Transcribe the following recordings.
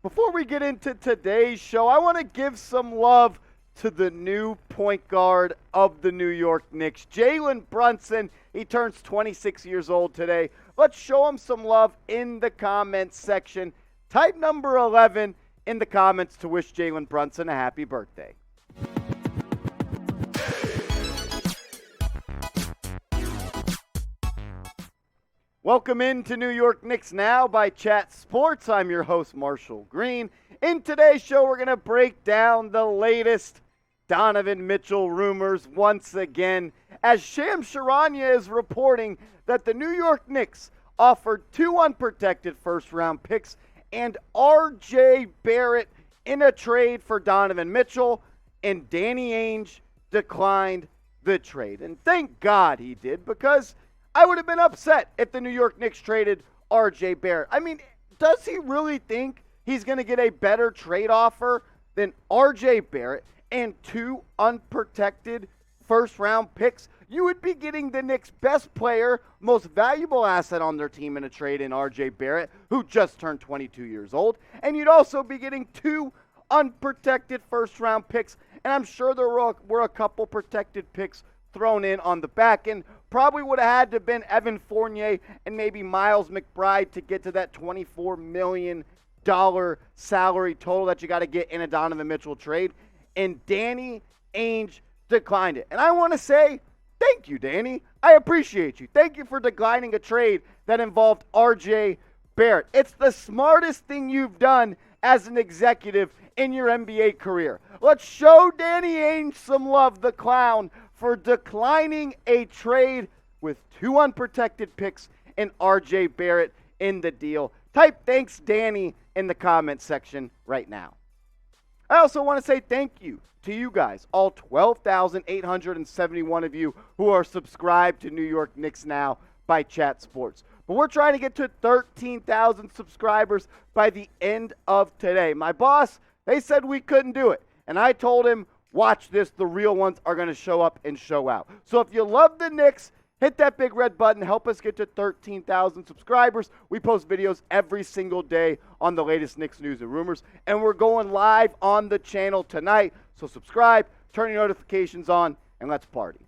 Before we get into today's show, I want to give some love to the new point guard of the New York Knicks, Jalen Brunson. He turns 26 years old today. Let's show him some love in the comments section. Type number 11 in the comments to wish Jalen Brunson a happy birthday. Welcome into New York Knicks Now by Chat Sports. I'm your host, Marshall Green. In today's show, we're going to break down the latest Donovan Mitchell rumors once again, as Shams Charania is reporting that the New York Knicks offered 2 unprotected first-round picks and RJ Barrett in a trade for Donovan Mitchell, and Danny Ainge declined the trade. And thank God he did, because I would have been upset if the New York Knicks traded RJ Barrett. I mean, does he really think he's going to get a better trade offer than RJ Barrett and 2 unprotected first-round picks? You would be getting the Knicks' best player, most valuable asset on their team in a trade in RJ Barrett, who just turned 22 years old. And you'd also be getting 2 unprotected first-round picks. And I'm sure there were a couple protected picks thrown in on the back end. Probably would have had to have been Evan Fournier and maybe Miles McBride to get to that $24 million salary total that you got to get in a Donovan Mitchell trade. And Danny Ainge declined it. And I want to say, thank you, Danny. I appreciate you. Thank you for declining a trade that involved RJ Barrett. It's the smartest thing you've done as an executive in your NBA career. Let's show Danny Ainge some love, the clown, for declining a trade with 2 unprotected picks and RJ Barrett in the deal. Type thanks, Danny, in the comment section right now. I also want to say thank you to you guys, all 12,871 of you who are subscribed to New York Knicks Now by Chat Sports. But we're trying to get to 13,000 subscribers by the end of today. My boss, they said we couldn't do it. And I told him, watch this, the real ones are going to show up and show out. So if you love the Knicks, hit that big red button. Help us get to 13,000 subscribers. We post videos every single day on the latest Knicks news and rumors. And we're going live on the channel tonight. So subscribe, turn your notifications on, and let's party.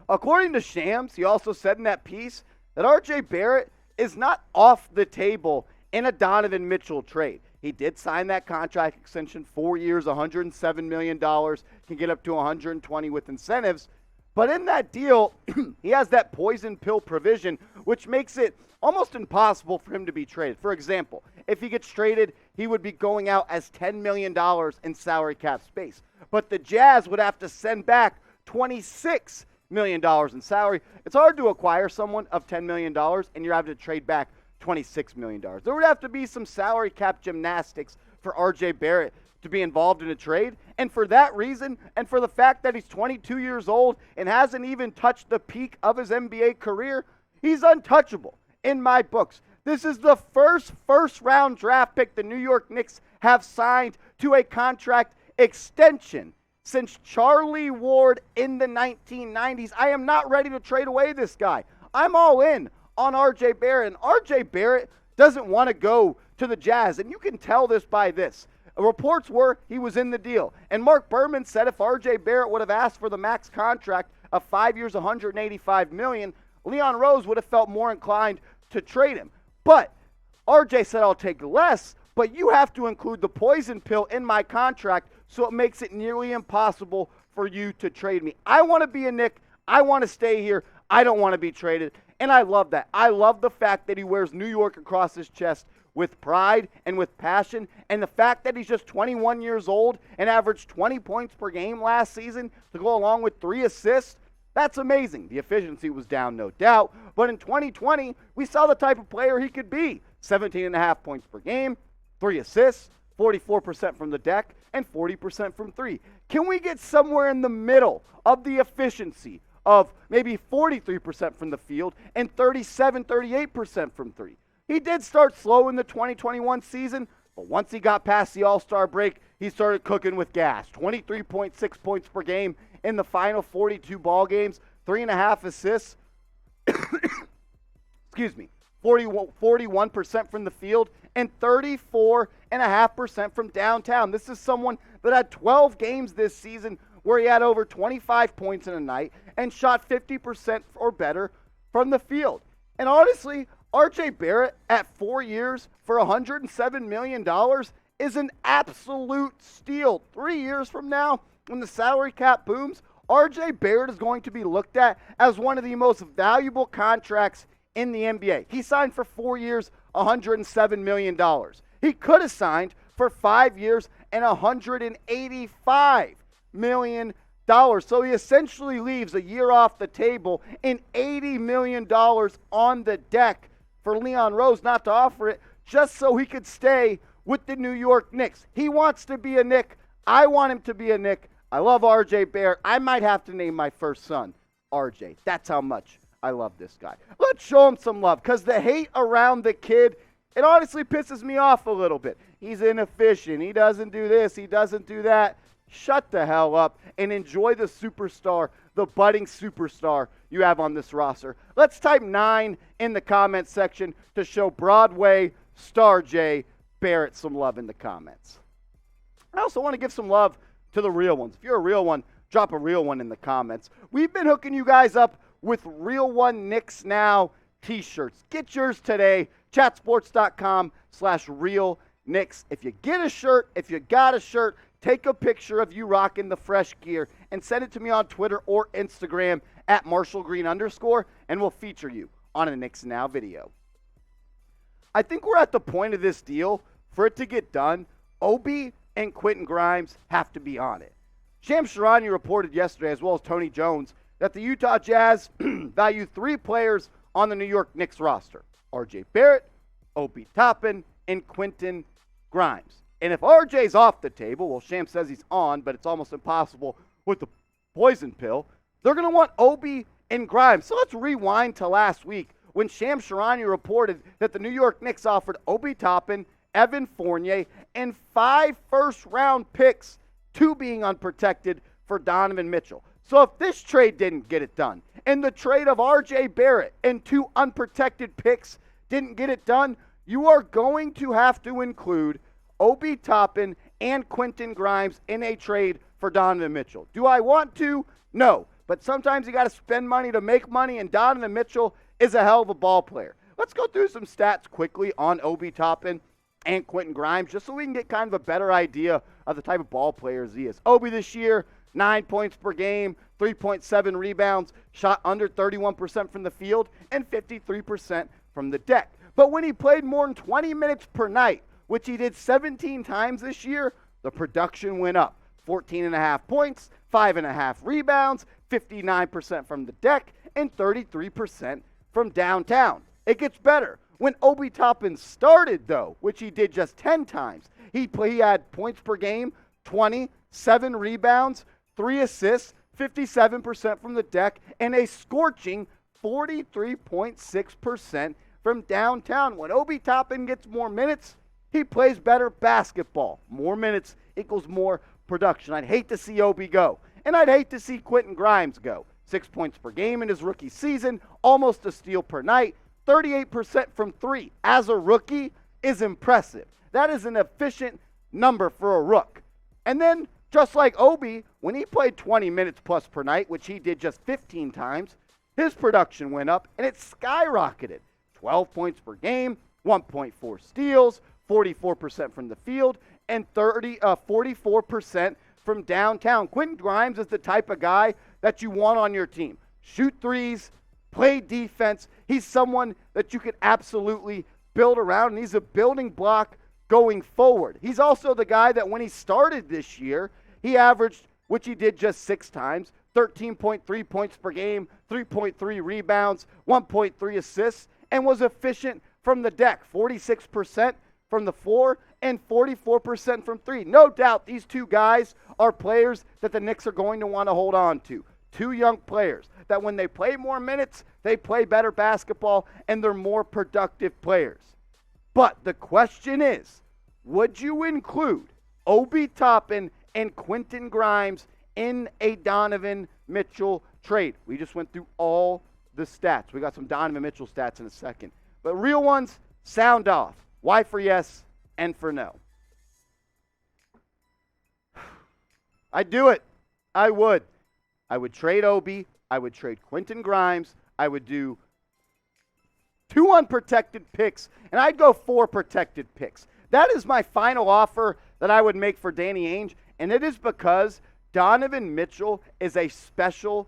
According to Shams, he also said in that piece that RJ Barrett is not off the table in a Donovan Mitchell trade. He did sign that contract extension, 4 years, $107 million, can get up to $120 with incentives. But in that deal, he has that poison pill provision, which makes it almost impossible for him to be traded. For example, if he gets traded, he would be going out as $10 million in salary cap space. But the Jazz would have to send back $26 million in salary. It's hard to acquire someone of $10 million, and you're having to trade back $26 million. There would have to be some salary cap gymnastics for RJ Barrett to be involved in a trade. And for that reason, and for the fact that he's 22 years old and hasn't even touched the peak of his NBA career, he's untouchable in my books. This is the first-round draft pick the New York Knicks have signed to a contract extension since Charlie Ward in the 1990s. I am not ready to trade away this guy. I'm all in on RJ Barrett, and RJ Barrett doesn't want to go to the Jazz, and you can tell this by this. Reports were he was in the deal, and Mark Berman said if RJ Barrett would have asked for the max contract of 5 years, $185 million, Leon Rose would have felt more inclined to trade him. But RJ said, I'll take less, but you have to include the poison pill in my contract, so it makes it nearly impossible for you to trade me. I want to be a Knick. I want to stay here. I don't want to be traded. And I love that. I love the fact that he wears New York across his chest with pride and with passion. And the fact that he's just 21 years old and averaged 20 points per game last season to go along with 3 assists, that's amazing. The efficiency was down, no doubt. But in 2020, we saw the type of player he could be. 17.5 points per game, 3 assists, 44% from the deck, and 40% from 3. Can we get somewhere in the middle of the efficiency of maybe 43% from the field and 38% from 3? He did start slow in the 2021 season, but once he got past the All-Star break, he started cooking with gas. 23.6 points per game in the final 42 ball games, 3.5 assists. Excuse me. 41% from the field and 34.5% from downtown. This is someone that had 12 games this season where he had over 25 points in a night and shot 50% or better from the field. And honestly, RJ Barrett at 4 years for $107 million is an absolute steal. 3 years from now, when the salary cap booms, RJ Barrett is going to be looked at as one of the most valuable contracts in the NBA. He signed for 4 years, $107 million. He could have signed for 5 years and $185 million. So he essentially leaves a year off the table and $80 million on the deck for Leon Rose not to offer it just so he could stay with the New York Knicks. He wants to be a Knick. I want him to be a Knick. I love RJ Barrett. I might have to name my first son RJ. That's how much I love this guy. Let's show him some love because the hate around the kid, it honestly pisses me off a little bit. He's inefficient. He doesn't do this. He doesn't do that. Shut the hell up and enjoy the superstar, the budding superstar you have on this roster. Let's type 9 in the comments section to show Broadway Star J Barrett some love in the comments. I also want to give some love to the real ones. If you're a real one, drop a real one in the comments. We've been hooking you guys up with Real One Knicks Now t-shirts. Get yours today, chatsports.com/real Knicks. If you get a shirt, if you got a shirt, take a picture of you rocking the fresh gear and send it to me on Twitter or Instagram at @MarshallGreen_, and we'll feature you on a Knicks Now video. I think we're at the point of this deal, for it to get done, Obi and Quentin Grimes have to be on it. Shams Charania reported yesterday, as well as Tony Jones, that the Utah Jazz value 3 players on the New York Knicks roster: RJ Barrett, Obi Toppin, and Quentin Grimes. And if RJ's off the table, well, Shams says he's on, but it's almost impossible with the poison pill, they're going to want Obi and Grimes. So let's rewind to last week when Shams Charania reported that the New York Knicks offered Obi Toppin, Evan Fournier, and 5 first-round picks, 2 being unprotected, for Donovan Mitchell. So if this trade didn't get it done, and the trade of RJ Barrett and 2 unprotected picks didn't get it done, you are going to have to include Obi Toppin and Quentin Grimes in a trade for Donovan Mitchell. Do I want to? No. But sometimes you got to spend money to make money, and Donovan Mitchell is a hell of a ball player. Let's go through some stats quickly on Obi Toppin and Quentin Grimes, just so we can get kind of a better idea of the type of ball players he is. Obi this year, 9 points per game, 3.7 rebounds, shot under 31% from the field, and 53% from the deck. But when he played more than 20 minutes per night, which he did 17 times this year, the production went up. 14.5 points, 5.5 rebounds, 59% from the deck, and 33% from downtown. It gets better. When Obi Toppin started, though, which he did just 10 times, he had points per game, 20, 7 rebounds, 3 assists, 57% from the deck, and a scorching 43.6% from downtown. When Obi Toppin gets more minutes, he plays better basketball. More minutes equals more production. I'd hate to see Obi go, and I'd hate to see Quentin Grimes go. 6 points per game in his rookie season, almost a steal per night, 38% from 3 as a rookie is impressive. That is an efficient number for a rook. And then, just like Obi, when he played 20 minutes plus per night, which he did just 15 times, his production went up and it skyrocketed. 12 points per game, 1.4 steals, 44% from the field, and 44% from downtown. Quentin Grimes is the type of guy that you want on your team. Shoot threes, play defense. He's someone that you could absolutely build around, and he's a building block going forward. He's also the guy that when he started this year, he averaged, which he did just 6 times, 13.3 points per game, 3.3 rebounds, 1.3 assists, and was efficient from the deck, 46% from the floor and 44% from 3. No doubt these 2 guys are players that the Knicks are going to want to hold on to. 2 young players that when they play more minutes, they play better basketball and they're more productive players. But the question is, would you include Obi Toppin and Quentin Grimes in a Donovan Mitchell trade? We just went through all the stats. We got some Donovan Mitchell stats in a second. But real ones, sound off. Y for yes, N for no. I'd do it. I would. I would trade Obi. I would trade Quentin Grimes. I would do 2 unprotected picks, and I'd go 4 protected picks. That is my final offer that I would make for Danny Ainge, and it is because Donovan Mitchell is a special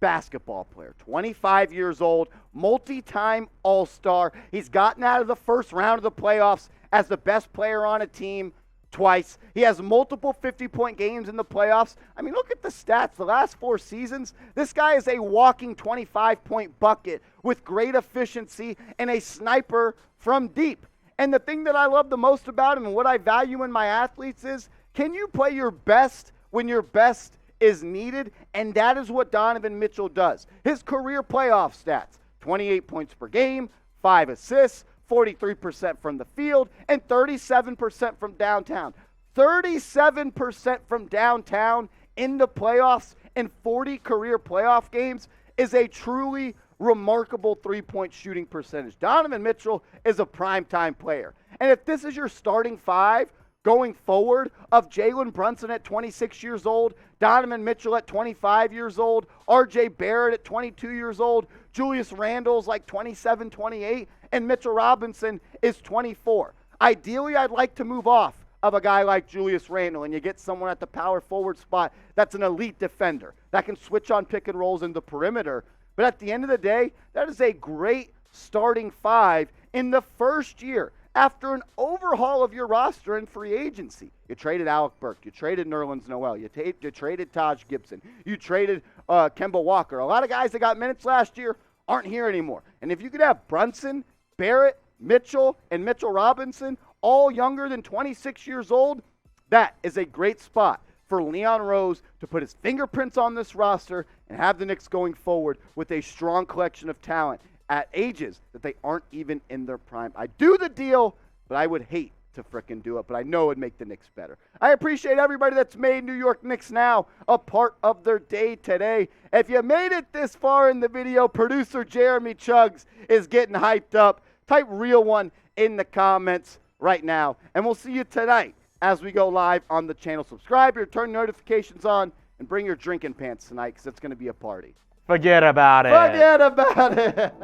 basketball player. 25 years old, multi-time All-Star. He's gotten out of the first round of the playoffs as the best player on a team twice. He has multiple 50-point games in the playoffs. I mean, look at the stats. The last 4 seasons, this guy is a walking 25-point bucket with great efficiency and a sniper from deep. And the thing that I love the most about him and what I value in my athletes is, can you play your best when your best is needed? And that is what Donovan Mitchell does. His career playoff stats: 28 points per game, 5 assists, 43% from the field, and 37% from downtown. 37% from downtown in the playoffs in 40 career playoff games is a truly remarkable three-point shooting percentage. Donovan Mitchell is a primetime player. And if this is your starting 5 going forward of Jalen Brunson at 26 years old, Donovan Mitchell at 25 years old, RJ Barrett at 22 years old, Julius Randle's like 27, 28, and Mitchell Robinson is 24. Ideally, I'd like to move off of a guy like Julius Randle, and you get someone at the power forward spot that's an elite defender that can switch on pick and rolls in the perimeter. But at the end of the day, that is a great starting 5 in the first year after an overhaul of your roster in free agency. You traded Alec Burks. You traded Nerlens Noel. You traded Taj Gibson. You traded Kemba Walker. A lot of guys that got minutes last year aren't here anymore. And if you could have Brunson, Barrett, Mitchell, and Mitchell Robinson all younger than 26 years old, that is a great spot for Leon Rose to put his fingerprints on this roster and have the Knicks going forward with a strong collection of talent at ages that they aren't even in their prime. I do the deal, but I would hate to frickin' do it, but I know it would make the Knicks better. I appreciate everybody that's made New York Knicks Now a part of their day today. If you made it this far in the video, producer Jeremy Chuggs is getting hyped up. Type real one in the comments right now, and we'll see you tonight as we go live on the channel. Subscribe here, turn notifications on, and bring your drinking pants tonight because it's going to be a party. Forget about it. Forget about it.